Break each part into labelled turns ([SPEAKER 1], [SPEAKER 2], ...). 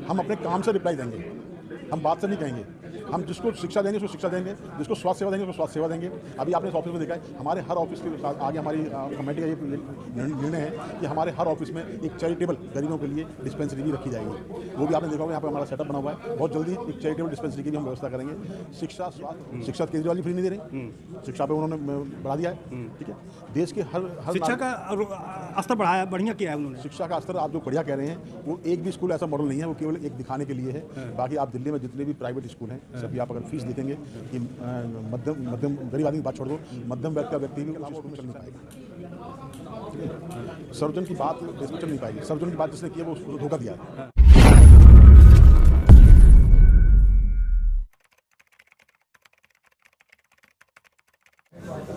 [SPEAKER 1] हम अपने काम से रिप्लाई देंगे, हम बात से नहीं कहेंगे। हम जिसको शिक्षा देंगे उसको शिक्षा देंगे, जिसको स्वास्थ्य सेवा देंगे उसको स्वास्थ्य सेवा देंगे। अभी आपने इस ऑफिस में देखा है, हमारे हर ऑफिस के साथ आगे हमारी कमेटी का ये निर्णय है कि हमारे हर ऑफिस में एक चैरिटेबल गरीबों के लिए डिस्पेंसरी भी रखी जाएगी। वो भी आपने देखा होगा, यहाँ पर हमारा सेटअप बना हुआ है। बहुत जल्दी एक चैरिटेबल डिस्पेंसरी की भी हम व्यवस्था करेंगे। शिक्षा, स्वास्थ्य, शिक्षा केजरीवाल जी फ्री नहीं दे रहे, शिक्षा पे उन्होंने बढ़ा दिया है। ठीक है, देश के हर
[SPEAKER 2] शिक्षा का स्तर बढ़ाया, बढ़िया किया है उन्होंने।
[SPEAKER 1] शिक्षा का स्तर आप जो बढ़िया कह रहे हैं, वो एक भी स्कूल ऐसा मॉडल नहीं है, वो केवल एक दिखाने के लिए है। बाकी आप दिल्ली में जितने भी प्राइवेट स्कूल हैं, सभी आप अगर फीस देखेंगे कि मध्यम गरीब आदमी की बात छोड़ दो, मध्यम वर्ग का व्यक्ति भी स्कूल में चल नहीं पाएगा। सर्वजन की बात देश में चल नहीं पाएगी। सर्वजन की बात जिसने की है वो उसको धोखा दिया है।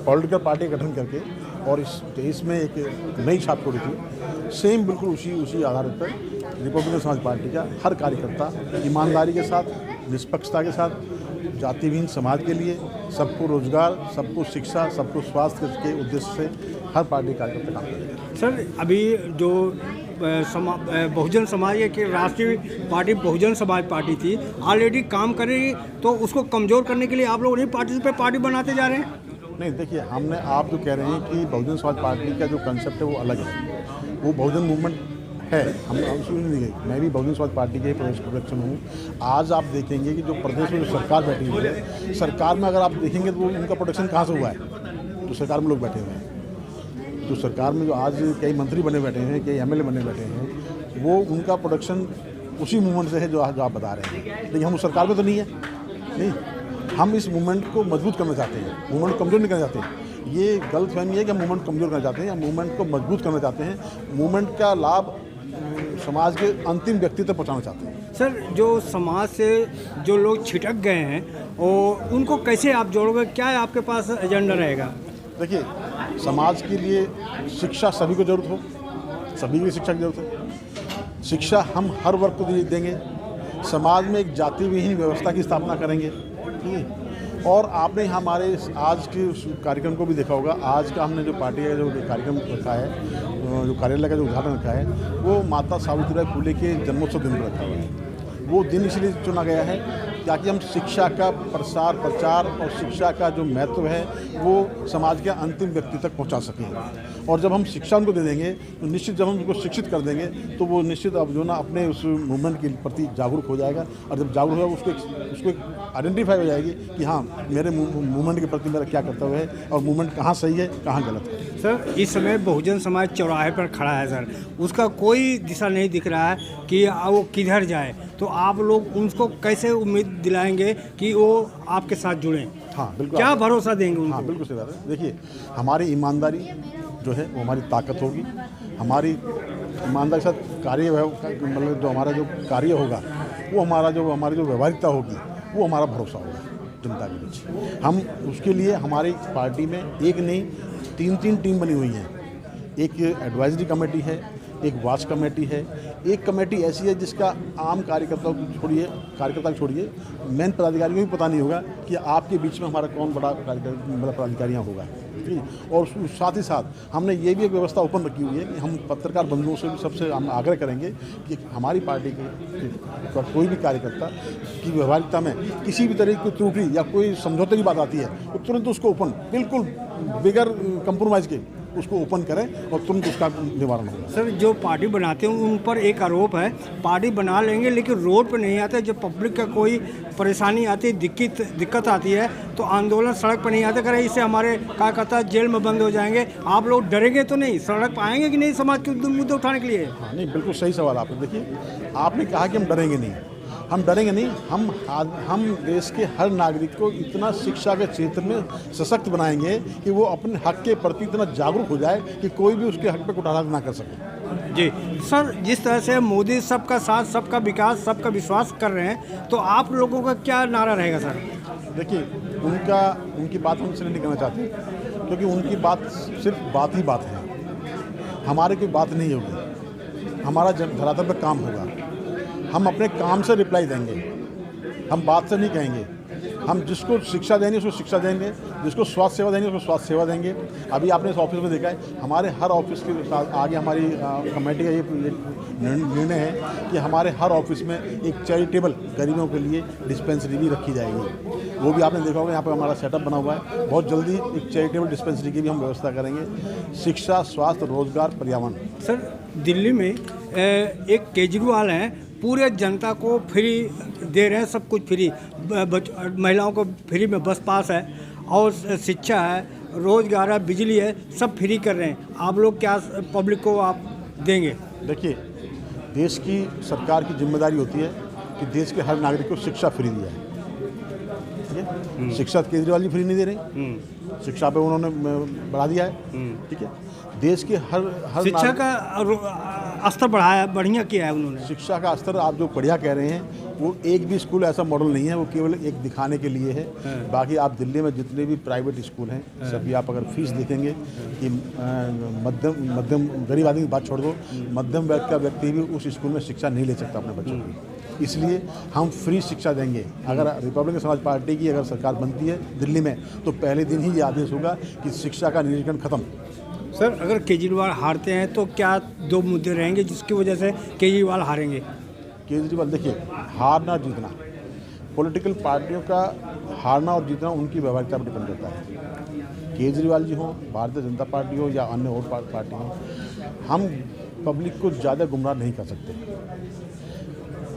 [SPEAKER 1] पॉलिटिकल पार्टी का गठन करके और इस देश में एक नई छाप छोड़ी थी। सेम बिल्कुल उसी आधार पर रिपब्लिकन समाज पार्टी का हर कार्यकर्ता ईमानदारी के साथ, निष्पक्षता के साथ, जातिविहीन समाज के लिए, सबको रोजगार, सबको शिक्षा, सबको स्वास्थ्य के उद्देश्य से हर पार्टी कार्यकर्ता काम करेगा।
[SPEAKER 2] सर, अभी जो बहुजन समाज की राष्ट्रीय पार्टी बहुजन समाज पार्टी थी, ऑलरेडी काम करेगी, तो उसको कमज़ोर करने के लिए आप लोग नहीं पार्टी बनाते जा रहे हैं?
[SPEAKER 1] नहीं, देखिए, हमने आप जो कह रहे हैं कि बहुजन समाज पार्टी का जो कंसेप्ट है वो अलग है, वो बहुजन मूवमेंट है। हम सुन नहीं गए, मैं भी बहुजन समाज पार्टी के प्रदेश अध्यक्ष हूँ। आज आप देखेंगे कि जो प्रदेश में जो सरकार बैठी हुई है, सरकार में अगर आप देखेंगे तो उनका प्रोटेक्शन कहाँ से हुआ है? जो सरकार में लोग बैठे हुए हैं, जो सरकार में जो आज कई मंत्री बने बैठे हैं, कई एमएलए बने बैठे हैं, वो उनका प्रोडक्शन उसी मूवमेंट से है जो आप बता रहे हैं। लेकिन हम उस सरकार में तो नहीं है। नहीं, हम इस मूवमेंट को मजबूत करना चाहते हैं, मूवमेंट को कमज़ोर नहीं करना चाहते। ये गलतफहमी है कि हम मूवमेंट कमज़ोर करना चाहते हैं या मूवमेंट को मजबूत करना चाहते हैं। मूवमेंट का लाभ समाज के अंतिम व्यक्ति तक पहुँचाना चाहते हैं।
[SPEAKER 2] सर, जो समाज से जो लोग छिटक गए हैं और उनको कैसे आप जोड़ोगे? क्या आपके पास एजेंडा रहेगा?
[SPEAKER 1] देखिए, समाज के लिए शिक्षा सभी को ज़रूरत हो, सभी की शिक्षा की ज़रूरत है। शिक्षा हम हर वर्ग को देंगे। समाज में एक जाति विहीन व्यवस्था की स्थापना करेंगे। और आपने हमारे आज के कार्यक्रम को भी देखा होगा। आज का हमने जो पार्टी का जो कार्यक्रम रखा है, जो कार्यालय का जो उद्घाटन रखा है, वो माता सावित्रीबाई फुले के जन्मोत्सव दिन पर रखा हुआ है। वो दिन इसलिए चुना गया है ताकि हम शिक्षा का प्रचार और शिक्षा का जो महत्व है वो समाज के अंतिम व्यक्ति तक पहुंचा सकें। और जब हम शिक्षा उनको दे देंगे तो निश्चित, जब हम उनको शिक्षित कर देंगे तो वो निश्चित अब जो ना अपने उस मूवमेंट के प्रति जागरूक हो जाएगा। और जब जागरूक होगा उसको आइडेंटिफाई हो जाएगी कि हाँ, मेरे मूवमेंट के प्रति मेरा क्या कर्तव्य है और मूवमेंट कहाँ सही है, कहाँ गलत है।
[SPEAKER 2] सर, इस समय बहुजन समाज चौराहे पर खड़ा है सर, उसका कोई दिशा नहीं दिख रहा है कि वो किधर जाए, तो आप लोग उनको कैसे उम्मीद दिलाएंगे कि वो आपके साथ जुड़ें?
[SPEAKER 1] हाँ, बिल्कुल।
[SPEAKER 2] क्या भरोसा देंगे उनको?
[SPEAKER 1] हाँ, बिल्कुल सही बात है। देखिए, हमारी ईमानदारी जो है वो हमारी ताकत होगी। हमारी ईमानदारी के साथ कार्य, मतलब जो हमारा जो कार्य होगा वो हमारी जो व्यवहारिकता होगी वो हमारा भरोसा होगा जनता के बीच। हम उसके लिए हमारी पार्टी में एक नहीं 3 टीम बनी हुई हैं। एक एडवाइजरी कमेटी है, एक वाच कमेटी है, एक कमेटी ऐसी है जिसका आम कार्यकर्ता को छोड़िए मेन पदाधिकारियों को भी पता नहीं होगा कि आपके बीच में हमारा कौन बड़ा पदाधिकारियाँ होगा। और साथ ही साथ हमने ये भी एक व्यवस्था ओपन रखी हुई है कि हम पत्रकार बंधुओं से भी सबसे हम आग्रह करेंगे कि हमारी पार्टी के कोई भी कार्यकर्ता की व्यवहारिकता में किसी भी तरह की त्रुटि या कोई समझौते की बात आती है तो तुरंत उसको ओपन, बिल्कुल बिगर कंप्रोमाइज़ के उसको ओपन करें और तुरंत उसका निवारण होगा।
[SPEAKER 2] सर, जो पार्टी बनाते हैं उन पर एक आरोप है, पार्टी बना लेंगे लेकिन रोड पर नहीं आते। जब पब्लिक का कोई परेशानी आती है, दिक्कत आती है तो आंदोलन सड़क पर नहीं आते, करें इससे हमारे कार्यकर्ता जेल में बंद हो जाएंगे। आप लोग डरेंगे तो नहीं, सड़क पर आएंगे कि नहीं समाज के मुद्दे उठाने के लिए?
[SPEAKER 1] हाँ, नहीं, बिल्कुल सही सवाल आपने। देखिए, आपने कहा कि हम डरेंगे नहीं, हम डरेंगे नहीं। हम देश के हर नागरिक को इतना शिक्षा के क्षेत्र में सशक्त बनाएंगे कि वो अपने हक के प्रति इतना जागरूक हो जाए कि कोई भी उसके हक पे कुठाराघात ना कर सके।
[SPEAKER 2] जी सर, जिस तरह से मोदी सबका साथ, सबका विकास, सबका विश्वास कर रहे हैं, तो आप लोगों का क्या नारा रहेगा सर?
[SPEAKER 1] देखिए, उनकी बात हम इसलिए नहीं करना चाहते क्योंकि उनकी बात सिर्फ बात ही बात है, हमारे कोई बात नहीं होगी। हमारा धरातल पर काम होगा। हम अपने काम से रिप्लाई देंगे, हम बात से नहीं कहेंगे। हम जिसको शिक्षा देंगे उसको शिक्षा देंगे, जिसको स्वास्थ्य सेवा देंगे उसको स्वास्थ्य सेवा देंगे। अभी आपने इस ऑफिस में देखा है, हमारे हर ऑफिस के साथ आगे हमारी कमेटी का ये निर्णय है कि हमारे हर ऑफिस में एक चैरिटेबल गरीबों के लिए डिस्पेंसरी भी रखी जाएगी। वो भी आपने देखा होगा, यहाँ पर हमारा सेटअप बना हुआ है। बहुत जल्दी एक चैरिटेबल डिस्पेंसरी की भी हम व्यवस्था करेंगे। शिक्षा, स्वास्थ्य, रोजगार, पर्यावरण।
[SPEAKER 2] सर, दिल्ली में एक केजरीवाल हैं, पूरे जनता को फ्री दे रहे हैं, सब कुछ फ्री, महिलाओं को फ्री में बस पास है और शिक्षा है, रोजगार है, बिजली है, सब फ्री कर रहे हैं। आप लोग क्या पब्लिक को आप देंगे?
[SPEAKER 1] देखिए, देश की सरकार की जिम्मेदारी होती है कि देश के हर नागरिक को शिक्षा फ्री दिया है। ठीक है, शिक्षा केजरीवाल जी फ्री नहीं दे रहे, शिक्षा पे उन्होंने बढ़ा दिया है। ठीक है, देश के हर
[SPEAKER 2] शिक्षा का स्तर बढ़ाया, बढ़िया किया है उन्होंने।
[SPEAKER 1] शिक्षा का स्तर आप जो बढ़िया कह रहे हैं, वो एक भी स्कूल ऐसा मॉडल नहीं है, वो केवल एक दिखाने के लिए है। बाकी आप दिल्ली में जितने भी प्राइवेट स्कूल हैं, सभी आप अगर फीस देखेंगे कि मध्यम गरीब आदमी की बात छोड़ दो, मध्यम वर्ग का व्यक्ति भी उस स्कूल में शिक्षा नहीं ले सकता अपने बच्चों की। इसलिए हम फ्री शिक्षा देंगे। अगर रिपब्लिकन समाज पार्टी की अगर सरकार बनती है दिल्ली में, तो पहले दिन ही ये आदेश होगा कि शिक्षा का निरीक्षण खत्म।
[SPEAKER 2] सर, अगर केजरीवाल हारते हैं तो क्या दो मुद्दे रहेंगे जिसकी वजह से केजरीवाल हारेंगे?
[SPEAKER 1] केजरीवाल, देखिए, हारना जीतना, पॉलिटिकल पार्टियों का हारना और जीतना उनकी व्यवहारिकता पर डिपेंड करता है। केजरीवाल जी हों, भारतीय जनता पार्टी हो या अन्य और पार्टी हो, हम पब्लिक को ज़्यादा गुमराह नहीं कर सकते।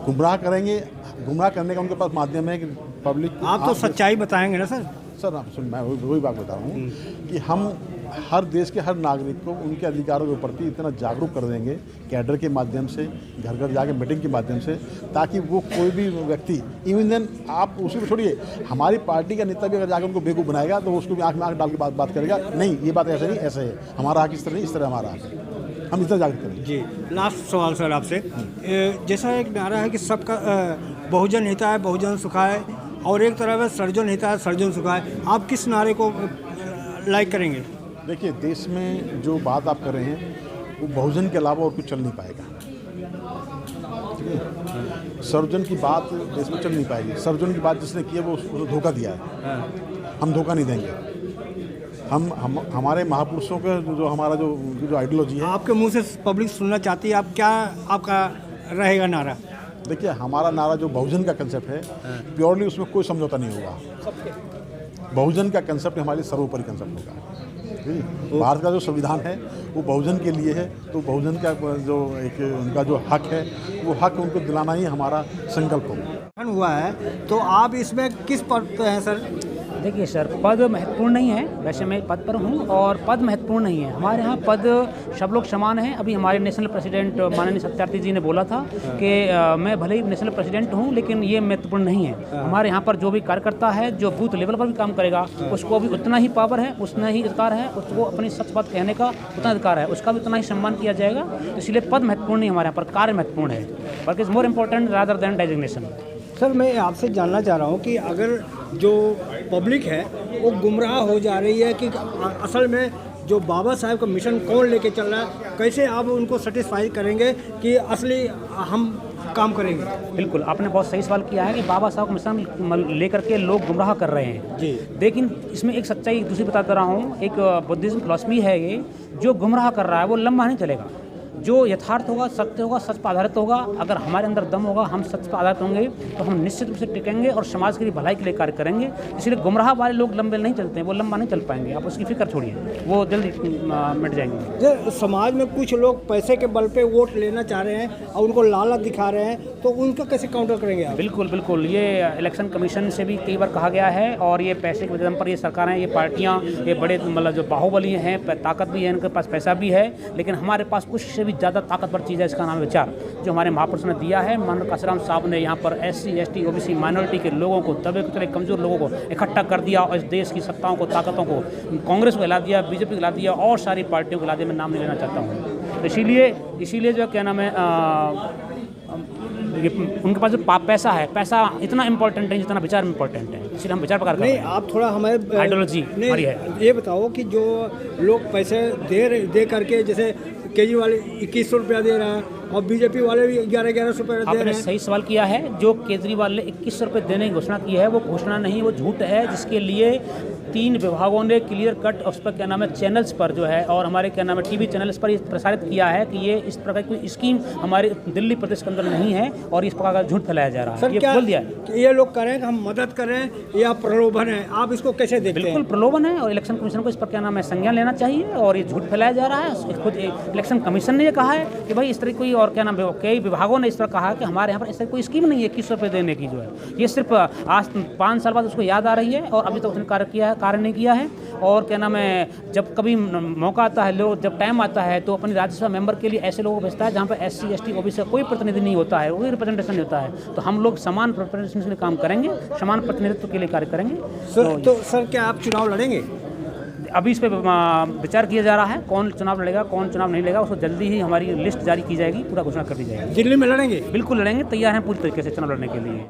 [SPEAKER 1] गुमराह करेंगे, गुमराह करने का उनके पास माध्यम है कि पब्लिक।
[SPEAKER 2] आप तो सच्चाई बताएंगे ना सर?
[SPEAKER 1] सर, आप सुन, मैं वही बात बता रहा हूँ कि हम हर देश के हर नागरिक को उनके अधिकारों के प्रति इतना जागरूक कर देंगे, कैडर के माध्यम से, घर घर जाके मीटिंग के माध्यम से, ताकि वो कोई भी व्यक्ति, इवन देन आप उसी को छोड़िए, हमारी पार्टी का नेता भी अगर जाकर उनको बेवकूफ़ बनाएगा तो उसको भी आँख में आँख डाल के बात करेगा, नहीं ये बात ऐसे नहीं, ऐसे है, हमारा हक इस तरह नहीं, इस तरह हमारा हक है, हम इतना जागरूक करेंगे।
[SPEAKER 2] जी, लास्ट सवाल सर आपसे, जैसा एक नारा है कि सबका बहुजन हिताय बहुजन सुखाय, और एक तरफ है सर्जन हिताय सर्जन सुखाय, आप किस नारे को लाइक करेंगे?
[SPEAKER 1] देखिए, देश में जो बात आप कर रहे हैं वो बहुजन के अलावा और कुछ चल नहीं पाएगा। ठीक है, सर्वजन की बात देश में चल नहीं पाएगी। सर्वजन की बात जिसने की है वो उसको धोखा दिया है। हम धोखा नहीं देंगे। हम हमारे महापुरुषों का जो हमारा जो आइडियोलॉजी है,
[SPEAKER 2] आपके मुंह से पब्लिक सुनना चाहती है, आप क्या आपका रहेगा नारा?
[SPEAKER 1] देखिए, हमारा नारा जो बहुजन का कंसेप्ट है, प्योरली उसमें कोई समझौता नहीं होगा। बहुजन का कंसेप्ट हमारे सर्वोपरि कंसेप्ट होगा। भारत का जो संविधान है वो बहुजन के लिए है, तो बहुजन का जो एक उनका जो हक है, वो हक उनको दिलाना ही हमारा संकल्प होगा।
[SPEAKER 2] हुआ है, तो आप इसमें किस पद पे हैं सर?
[SPEAKER 3] देखिए सर, पद महत्वपूर्ण नहीं है, वैसे मैं पद पर हूँ और पद महत्वपूर्ण नहीं है। हमारे यहाँ पद सब लोग समान हैं। अभी हमारे नेशनल प्रेसिडेंट माननीय सत्यार्थी जी ने बोला था कि मैं भले ही नेशनल प्रेसिडेंट हूँ, लेकिन ये महत्वपूर्ण नहीं है। हमारे यहाँ पर जो भी कार्यकर्ता है, जो बूथ लेवल पर भी काम करेगा, उसको भी उतना ही पावर है, उतना ही अधिकार है, उसको अपनी सच बात कहने का उतना अधिकार है, उसका भी उतना ही सम्मान किया जाएगा। इसलिए पद महत्वपूर्ण नहीं, हमारे यहाँ पर कार्य महत्वपूर्ण है, बल्कि is more important rather than designation.
[SPEAKER 2] Sir, मैं आपसे जानना चाह रहा हूँ कि अगर जो पब्लिक है वो गुमराह हो जा रही है कि असल में जो बाबा साहब का मिशन कौन लेके चल रहा है, कैसे आप उनको सेटिस्फाई करेंगे कि असली हम काम करेंगे? बिल्कुल,
[SPEAKER 3] आपने बहुत सही सवाल किया है कि बाबा साहब का मिशन लेकर के लोग गुमराह कर रहे हैं
[SPEAKER 2] जी।
[SPEAKER 3] लेकिन इसमें एक सच्चाई दूसरी बताता रहा हूँ। एक बुद्धिज्म फिलॉसफी है, ये जो गुमराह कर रहा है वो लंबा नहीं चलेगा। जो यथार्थ होगा, सत्य होगा, सच पर आधारित होगा, अगर हमारे अंदर दम होगा, हम सच पर आधारित होंगे, तो हम निश्चित रूप से टिकेंगे और समाज की भलाई के लिए कार्य करेंगे। इसलिए गुमराह वाले लोग लंबे नहीं चलते हैं, वो लंबा नहीं चल पाएंगे। आप उसकी फिक्र छोड़िए, वो जल्दी मिट जाएंगे।
[SPEAKER 2] समाज में कुछ लोग पैसे के बल पे वोट लेना चाह रहे हैं और उनको लालच दिखा रहे हैं, तो उनका कैसे काउंटर करेंगे आप?
[SPEAKER 3] बिल्कुल बिल्कुल, ये इलेक्शन कमीशन से भी कई बार कहा गया है, और ये पैसे के दम पर ये सरकारें, ये पार्टियाँ, ये बड़े मतलब जो बाहुबली हैं, ताकत भी है, इनके पास पैसा भी है, लेकिन हमारे पास उससे भी ज़्यादा ताकतवर चीज़ है, इसका नाम है विचार, जो हमारे महापुरुषों ने दिया है। माननीय काशीराम साहब ने यहाँ पर SC ST OBC माइनॉरिटी के लोगों को, दबे कुचले कमज़ोर लोगों को इकट्ठा कर दिया और इस देश की सत्ताओं को, ताकतों को, कांग्रेस को हिला दिया, BJP को हिला दिया और सारी पार्टियों को हिला दिया। मैं नाम नहीं लेना चाहता हूँ। तो इसीलिए जो क्या नाम है, उनके पास जो पैसा है, पैसा इतना इम्पोर्टेंट है जितना विचार इम्पोर्टेंट है, इसलिए हम विचार प्रकार
[SPEAKER 2] नहीं। आप थोड़ा हमारे
[SPEAKER 3] आइडियोलॉजी हमारी है।
[SPEAKER 2] ये बताओ कि जो लोग पैसे दे करके, जैसे केजरीवाल 2100 रुपया दे रहा है और BJP वाले भी 1100 रुपये दे रहे हैं।
[SPEAKER 3] आपने सही सवाल किया है। जो केजरीवाल ने 2100 रुपये देने की घोषणा की है, वो घोषणा नहीं, वो झूठ है, जिसके लिए 3 विभागों ने क्लियर कट उस पर क्या नाम है चैनल्स पर जो है और हमारे क्या नाम है टीवी चैनल्स पर ये प्रसारित किया है कि ये इस प्रकार की कोई स्कीम हमारे दिल्ली प्रदेश के अंदर नहीं है और इस प्रकार का झूठ फैलाया जा रहा है।
[SPEAKER 2] सर
[SPEAKER 3] ये
[SPEAKER 2] क्या
[SPEAKER 3] बोल दिया है।
[SPEAKER 2] ये लोग करें कि हम मदद करें या प्रलोभन है, आप इसको कैसे देखते
[SPEAKER 3] बिल्कुल
[SPEAKER 2] हैं?
[SPEAKER 3] प्रलोभन है और इलेक्शन कमीशन को इस पर क्या नाम है संज्ञान लेना चाहिए और ये झूठ फैलाया जा रहा है। खुद इलेक्शन कमीशन ने ये कहा है कि भाई इस तरह कोई और क्या नाम है कई विभागों ने इस तरह कहा कि हमारे यहाँ पर इस तरह कोई स्कीम नहीं है 2100 रुपये देने की जो है। ये सिर्फ आज 5 साल बाद उसको याद आ रही है और अभी तक उसने कार्य नहीं किया है। और क्या नाम है जब कभी मौका आता है, लोग जब टाइम आता है तो अपनी राज्यसभा मेंबर के लिए ऐसे लोगों को भेजता है जहाँ पर SC ST OBC का कोई प्रतिनिधि नहीं होता है, कोई रिप्रेजेंटेशन नहीं होता है। तो हम लोग समान रिप्रेजेंटेशन के लिए काम करेंगे, समान प्रतिनिधित्व के लिए कार्य करेंगे।
[SPEAKER 2] तो सर क्या आप चुनाव लड़ेंगे?
[SPEAKER 3] अभी इस पर विचार किया जा रहा है कौन चुनाव लड़ेगा कौन चुनाव नहीं लड़ेगा। उसको जल्दी ही हमारी लिस्ट जारी की जाएगी, पूरा घोषणा कर दी जाएगी।
[SPEAKER 2] दिल्ली में लड़ेंगे?
[SPEAKER 3] बिल्कुल लड़ेंगे, तैयार हैं पूरी तरीके से चुनाव लड़ने के लिए।